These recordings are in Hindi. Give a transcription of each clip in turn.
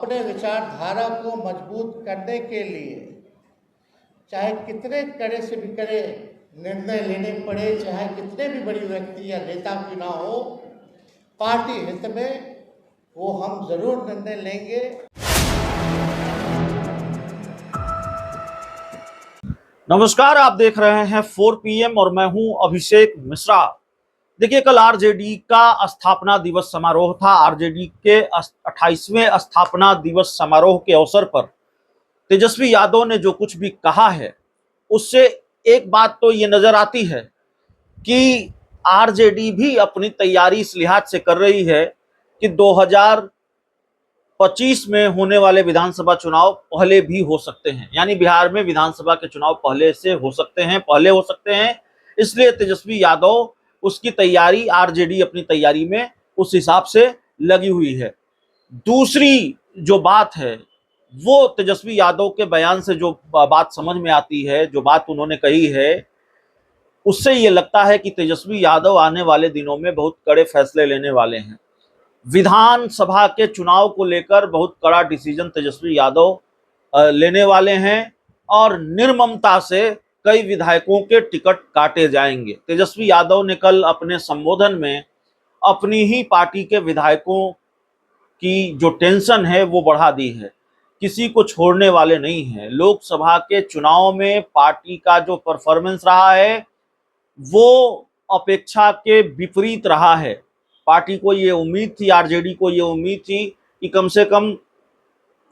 अपने विचारधारा को मजबूत करने के लिए चाहे कितने कड़े से भी कड़े निर्णय लेने पड़े, चाहे कितने भी बड़ी व्यक्ति या नेता क्यों ना हो, पार्टी हित में वो हम जरूर निर्णय लेंगे। नमस्कार, आप देख रहे हैं 4 PM और मैं हूं अभिषेक मिश्रा। देखिए, कल आरजेडी का स्थापना दिवस समारोह था। आरजेडी के 28वें स्थापना दिवस समारोह के अवसर पर तेजस्वी यादव ने जो कुछ भी कहा है, उससे एक बात तो ये नजर आती है कि आरजेडी भी अपनी तैयारी इस लिहाज से कर रही है कि 2025 में होने वाले विधानसभा चुनाव पहले भी हो सकते हैं, यानी बिहार में विधानसभा के चुनाव पहले हो सकते हैं। इसलिए तेजस्वी यादव उसकी तैयारी, आरजेडी अपनी तैयारी में उस हिसाब से लगी हुई है। दूसरी जो बात है वो तेजस्वी यादव के बयान से जो बात समझ में आती है, जो बात उन्होंने कही है, उससे ये लगता है कि तेजस्वी यादव आने वाले दिनों में बहुत कड़े फैसले लेने वाले हैं। विधानसभा के चुनाव को लेकर बहुत कड़ा डिसीजन तेजस्वी यादव लेने वाले हैं और निर्ममता से कई विधायकों के टिकट काटे जाएंगे। तेजस्वी यादव ने कल अपने संबोधन में अपनी ही पार्टी के विधायकों की जो टेंशन है वो बढ़ा दी है। किसी को छोड़ने वाले नहीं है। लोकसभा के चुनाव में पार्टी का जो परफॉर्मेंस रहा है वो अपेक्षा के विपरीत रहा है। पार्टी को ये उम्मीद थी, आरजेडी को ये उम्मीद थी कि कम से कम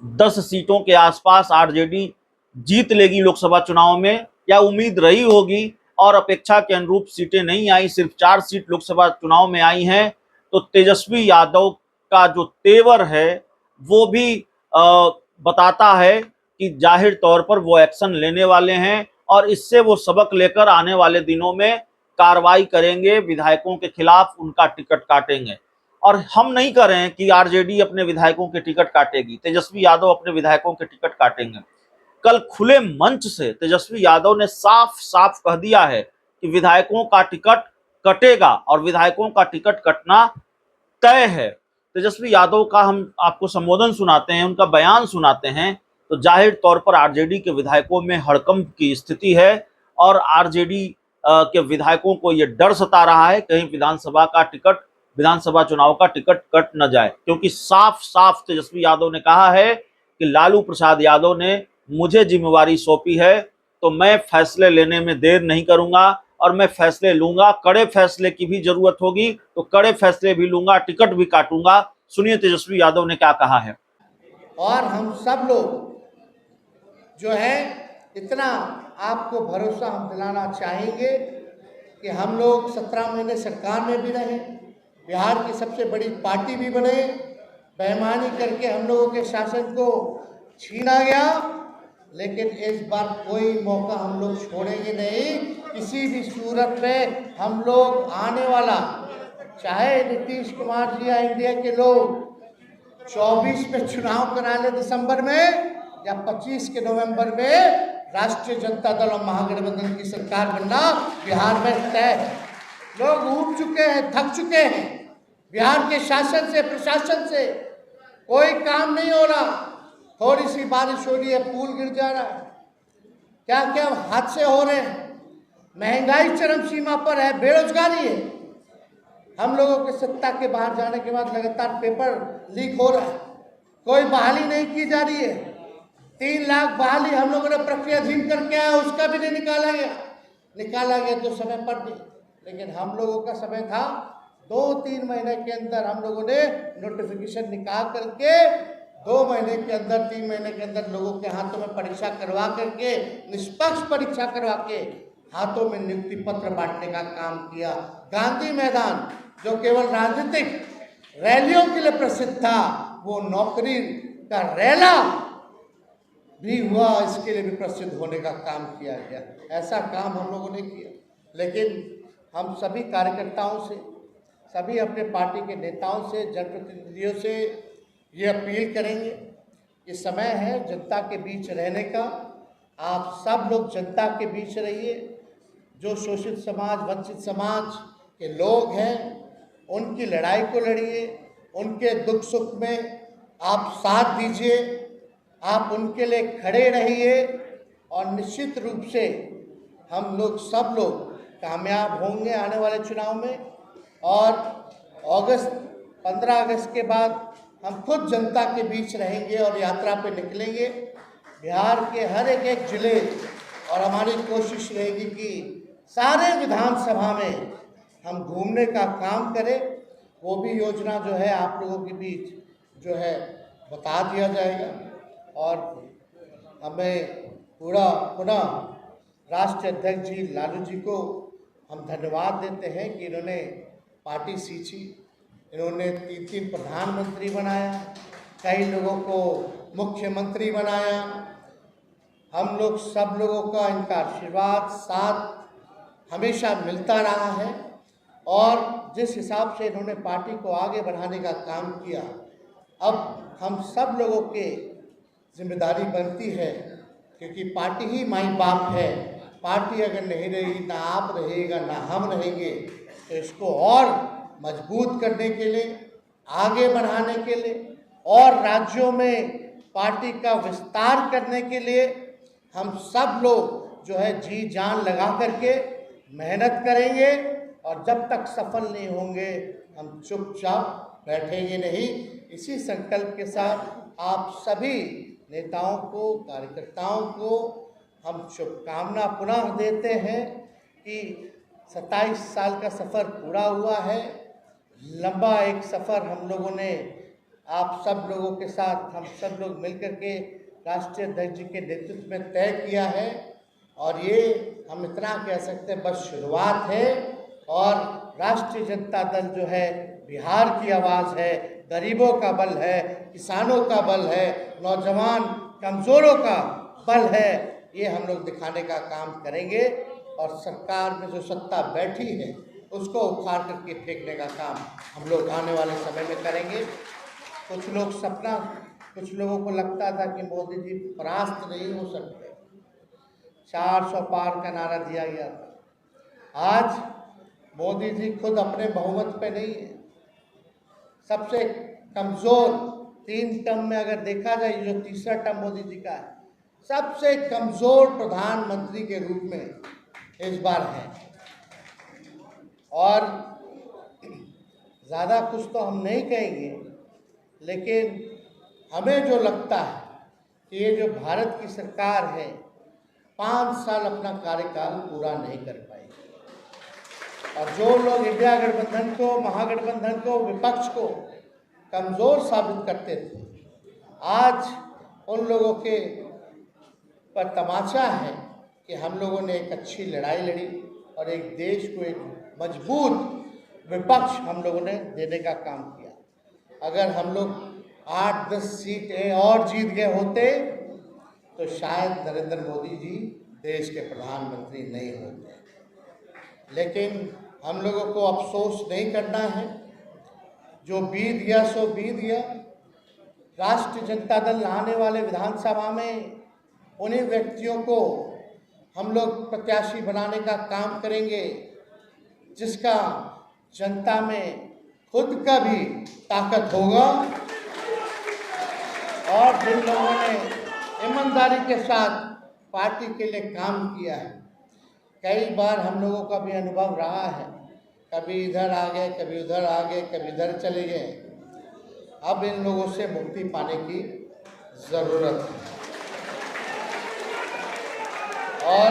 10 सीटों के आसपास आरजेडी जीत लेगी लोकसभा चुनाव में, या उम्मीद रही होगी, और अपेक्षा के अनुरूप सीटें नहीं आई, सिर्फ 4 सीट लोकसभा चुनाव में आई हैं। तो तेजस्वी यादव का जो तेवर है वो भी बताता है कि जाहिर तौर पर वो एक्शन लेने वाले हैं और इससे वो सबक लेकर आने वाले दिनों में कार्रवाई करेंगे, विधायकों के खिलाफ उनका टिकट काटेंगे। और हम नहीं कह रहे हैं कि आरजेडी अपने विधायकों के टिकट काटेगी, तेजस्वी यादव अपने विधायकों के टिकट काटेंगे। कल खुले मंच से तेजस्वी यादव ने साफ साफ कह दिया है कि विधायकों का टिकट कटेगा और विधायकों का टिकट कटना तय है। तेजस्वी यादव का हम आपको संबोधन सुनाते हैं, उनका बयान सुनाते हैं, तो जाहिर तौर पर आरजेडी के विधायकों में हड़कंप की स्थिति है और आरजेडी के विधायकों को यह डर सता रहा है कहीं विधानसभा चुनाव का टिकट कट न जाए, क्योंकि साफ साफ तेजस्वी यादव ने कहा है कि लालू प्रसाद यादव ने मुझे जिम्मेवारी सौंपी है तो मैं फैसले लेने में देर नहीं करूंगा और मैं फैसले लूंगा। कड़े फैसले की भी जरूरत होगी तो कड़े फैसले भी लूंगा, टिकट भी काटूंगा। सुनिए तेजस्वी यादव ने क्या कहा है। और हम सब लोग जो है इतना आपको भरोसा हम दिलाना चाहेंगे कि हम लोग 17 महीने सरकार में भी रहे, बिहार की सबसे बड़ी पार्टी भी बने, बेईमानी करके हम लोगों के शासन को छीना गया, लेकिन इस बार कोई मौका हम लोग छोड़ेंगे नहीं। किसी भी सूरत में हम लोग आने वाला, चाहे नीतीश कुमार जी या इंडिया के लोग 24 में चुनाव करा ले दिसंबर में, या 25 के नवंबर में राष्ट्रीय जनता दल और महागठबंधन की सरकार बनना बिहार में तय है। लोग ऊब चुके हैं, थक चुके हैं। बिहार के शासन से, प्रशासन से कोई काम नहीं हो रहा। थोड़ी सी बारिश हो रही है, पुल गिर जा रहा है, क्या क्या हादसे हो रहे हैं, महंगाई चरम सीमा पर है, बेरोजगारी है। हम लोगों के सत्ता के बाहर जाने के बाद लगातार पेपर लीक हो रहा है, कोई बहाली नहीं की जा रही है। 3 लाख बहाली हम लोगों ने प्रक्रियाधीन करके आया, उसका भी नहीं निकाला गया तो समय पर नहीं, लेकिन हम लोगों का समय था 2-3 महीने के अंदर हम लोगों ने नोटिफिकेशन निकाल करके 2 महीने के अंदर, 3 महीने के अंदर लोगों के हाथों में परीक्षा करवा करके, निष्पक्ष परीक्षा करवा के हाथों में नियुक्ति पत्र बांटने का काम किया। गांधी मैदान जो केवल राजनीतिक रैलियों के लिए प्रसिद्ध था, वो नौकरी का रैला भी हुआ, इसके लिए भी प्रसिद्ध होने का काम किया गया। ऐसा काम हम लोगों ने किया, लेकिन हम सभी कार्यकर्ताओं से, सभी अपने पार्टी के नेताओं से, जनप्रतिनिधियों से ये अपील करेंगे कि समय है जनता के बीच रहने का। आप सब लोग जनता के बीच रहिए। जो शोषित समाज, वंचित समाज के लोग हैं, उनकी लड़ाई को लड़िए, उनके दुख सुख में आप साथ दीजिए, आप उनके लिए खड़े रहिए और निश्चित रूप से हम लोग सब लोग कामयाब होंगे आने वाले चुनाव में। और 15 अगस्त के बाद हम खुद जनता के बीच रहेंगे और यात्रा पे निकलेंगे बिहार के हर एक जिले, और हमारी कोशिश रहेगी कि सारे विधानसभा में हम घूमने का काम करें। वो भी योजना जो है आप लोगों के बीच जो है बता दिया जाएगा। और हमें पुनः राष्ट्रीय अध्यक्ष जी लालू जी को हम धन्यवाद देते हैं कि इन्होंने पार्टी सींची, इन्होंने 3 प्रधानमंत्री बनाया, कई लोगों को मुख्यमंत्री बनाया। हम लोग सब लोगों का इनका आशीर्वाद साथ हमेशा मिलता रहा है। और जिस हिसाब से इन्होंने पार्टी को आगे बढ़ाने का काम किया, अब हम सब लोगों के जिम्मेदारी बनती है, क्योंकि पार्टी ही माई बाप है। पार्टी अगर नहीं रहेगी, ना आप रहेगा ना हम रहेंगे, तो इसको और मजबूत करने के लिए, आगे बढ़ाने के लिए और राज्यों में पार्टी का विस्तार करने के लिए हम सब लोग जो है जी जान लगा करके मेहनत करेंगे। और जब तक सफल नहीं होंगे हम चुपचाप बैठेंगे नहीं। इसी संकल्प के साथ आप सभी नेताओं को, कार्यकर्ताओं को हम शुभकामना पुनः देते हैं कि 27 साल का सफ़र पूरा हुआ है। लंबा एक सफ़र हम लोगों ने आप सब लोगों के साथ, हम सब लोग मिलकर के राष्ट्रीय अध्यक्ष जी के नेतृत्व में तय किया है। और ये हम इतना कह सकते हैं बस शुरुआत है। और राष्ट्रीय जनता दल जो है बिहार की आवाज़ है, गरीबों का बल है, किसानों का बल है, नौजवान कमज़ोरों का बल है। ये हम लोग दिखाने का काम करेंगे। और सरकार में जो सत्ता बैठी है उसको उखाड़ करके फेंकने का काम हम लोग आने वाले समय में करेंगे। कुछ लोगों को लगता था कि मोदी जी परास्त नहीं हो सकते, 400 पार का नारा दिया गया था। आज मोदी जी खुद अपने बहुमत पे नहीं है। सबसे कमज़ोर 3 टर्म में अगर देखा जाए, जो तीसरा टर्म मोदी जी का है, सबसे कमज़ोर प्रधानमंत्री के रूप में इस बार है। और ज़्यादा कुछ तो हम नहीं कहेंगे, लेकिन हमें जो लगता है कि ये जो भारत की सरकार है 5 साल अपना कार्यकाल पूरा नहीं कर पाएगी। और जो लोग इंडिया गठबंधन को, महागठबंधन को, विपक्ष को कमज़ोर साबित करते थे, आज उन लोगों के पर तमाचा है कि हम लोगों ने एक अच्छी लड़ाई लड़ी और एक देश को एक मजबूत विपक्ष हम लोगों ने देने का काम किया। अगर हम लोग 8-10 सीटें और जीत गए होते तो शायद नरेंद्र मोदी जी देश के प्रधानमंत्री नहीं होते। लेकिन हम लोगों को अफसोस नहीं करना है, जो बीत गया सो बीत गया। राष्ट्रीय जनता दल आने वाले विधानसभा में उन्हीं व्यक्तियों को हम लोग प्रत्याशी बनाने का काम करेंगे जिसका जनता में खुद का भी ताकत होगा और जिन लोगों ने ईमानदारी के साथ पार्टी के लिए काम किया है। कई बार हम लोगों का भी अनुभव रहा है, कभी इधर आ गए, कभी उधर आ गए, कभी इधर चले गए। अब इन लोगों से मुक्ति पाने की ज़रूरत है। और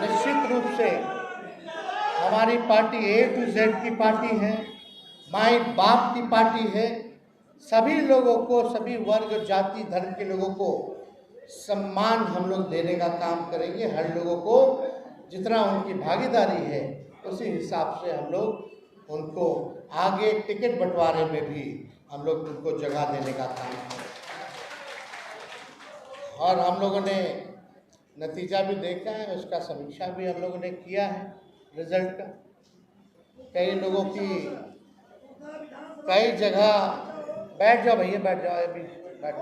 निश्चित रूप से हमारी पार्टी A to Z की पार्टी है, माई बाप की पार्टी है। सभी लोगों को, सभी वर्ग, जाति, धर्म के लोगों को सम्मान हम लोग देने का काम करेंगे। हर लोगों को जितना उनकी भागीदारी है उसी हिसाब से हम लोग उनको आगे टिकट बंटवारे में भी हम लोग उनको जगह देने का काम करेंगे। और हम लोगों ने नतीजा भी देखा है, उसका समीक्षा भी हम लोगों ने किया है रिजल्ट का। कई लोगों की कई जगह, बैठ जाओ भैया, बैठ जाओ, अभी बैठ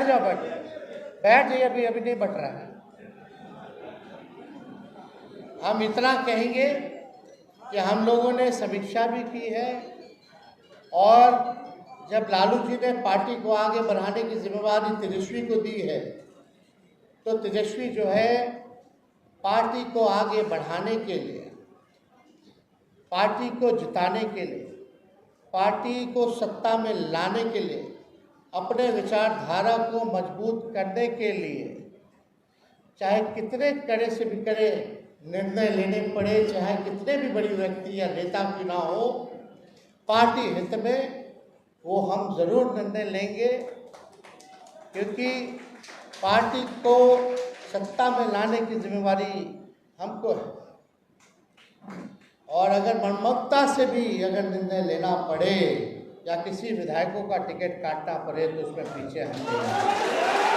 जाओ, बैठ जाइए, अभी नहीं बट रहा है। हम इतना कहेंगे कि हम लोगों ने समीक्षा भी की है और जब लालू जी ने पार्टी को आगे बढ़ाने की जिम्मेवारी तेजस्वी को दी है, तो तेजस्वी जो है पार्टी को आगे बढ़ाने के लिए, पार्टी को जिताने के लिए, पार्टी को सत्ता में लाने के लिए, अपने विचारधारा को मजबूत करने के लिए चाहे कितने कड़े से भी कड़े निर्णय लेने पड़े, चाहे कितने भी बड़ी व्यक्ति या नेता की ना हो, पार्टी हित में वो हम ज़रूर निर्णय लेंगे, क्योंकि पार्टी को सत्ता में लाने की जिम्मेवारी हमको है। और अगर मनमत्ता से भी अगर निर्णय लेना पड़े या किसी विधायकों का टिकट काटना पड़े तो उसमें पीछे हम नहीं हैं।